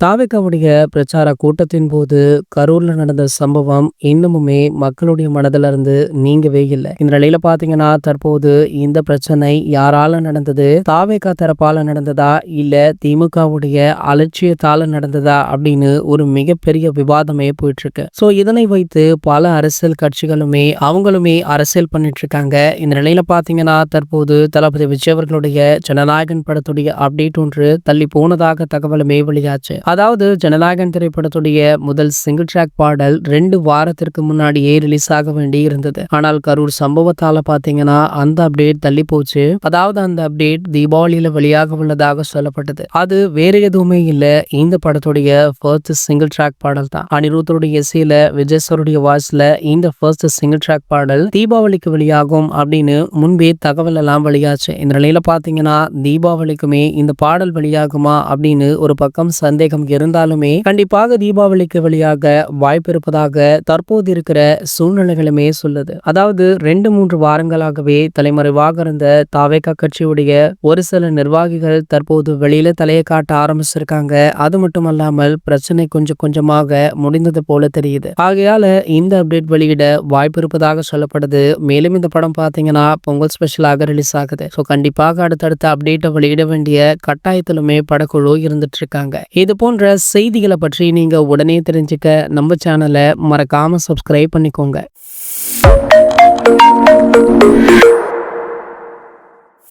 தாவேகாவுடைய பிரச்சார கூட்டத்தின் போது கரூர்ல நடந்த சம்பவம் இன்னமுமே மக்களுடைய மனதில இருந்து நீங்கவே இல்லை. இந்த நிலையில பாத்தீங்கன்னா, தற்போது இந்த பிரச்சனை யாரால நடந்தது? தாவேகா தரப்பால நடந்ததா? இல்ல திமுகவுடைய அலட்சியத்தால நடந்ததா? அப்படின்னு ஒரு மிகப்பெரிய விவாதமே போயிட்டு இருக்கு. இதனை வைத்து பல அரசியல் கட்சிகளுமே அவங்களுமே அரசியல் பண்ணிட்டு இருக்காங்க. இந்த நிலையில பாத்தீங்கன்னா, தற்போது தளபதி விஜய் அவர்களுடைய ஜனநாயகன் படத்துடைய அப்டேட் ஒன்று தள்ளி போனதாக தகவலுமே வெளியாச்சு. அதாவது ஜனநாயகன் திரைப்படத்துடைய முதல் சிங்கிள் ட்ராக் பாடல் 2 வாரத்திற்கு முன்னாடியே ரிலீஸ் ஆக வேண்டி இருந்தது. ஆனால் கரூர் சம்பவத்தால பாத்தீங்கன்னா அந்த அப்டேட் தள்ளி போச்சு. அதாவது அந்த அப்டேட் தீபாவளியில வெளியாக உள்ளதாக சொல்லப்பட்டது. அது வேற எதுவுமே இல்ல, இந்த படத்துடைய ஃபர்ஸ்ட் சிங்கிள் ட்ராக் பாடல் தான். அனிருத்தருடைய இசையில விஜய் சாருடைய வாய்ஸ்ல இந்த ஃபர்ஸ்ட் சிங்கிள் ட்ராக் பாடல் தீபாவளிக்கு வெளியாகும் அப்படின்னு முன்பே தகவல் எல்லாம் வெளியாச்சு. இந்த நிலையில பாத்தீங்கன்னா தீபாவளிக்குமே இந்த பாடல் வெளியாகுமா அப்படின்னு ஒரு பக்கம் சந்தேகம் இருந்தாலுமே கண்டிப்பாக தீபாவளிக்கு வெளியாக வாய்ப்பு இருப்பதாக தற்போது இருக்கிற சூழ்நிலைகளுமே சொல்லுது. அதாவது 2-3 வாரங்களாகவே தலைமறைவாக இருந்த தாவேகா கட்சியுடைய ஒரு சில நிர்வாகிகள் தற்போது வெளியில தலையை காட்ட ஆரம்பிச்சிருக்காங்க. அது மட்டுமல்லாமல் பிரச்சனை கொஞ்சம் கொஞ்சமாக முடிந்தது போல தெரியுது. ஆகையால இந்த அப்டேட் வெளியிட வாய்ப்பு இருப்பதாக சொல்லப்படுது. மேலும் இந்த படம் பாத்தீங்கன்னா பொங்கல் ஸ்பெஷலாக ரிலீஸ் ஆகுது. கண்டிப்பாக அடுத்தடுத்த அப்டேட்டை வெளியிட வேண்டிய கட்டாயத்திலுமே படக்குழு இருந்துட்டு இருக்காங்க. இது போன்ற செய்திகளை பற்றி நீங்க உடனே தெரிஞ்சுக்க நம்ம சேனலை மறக்காம சப்ஸ்கிரைப் பண்ணிக்கோங்க.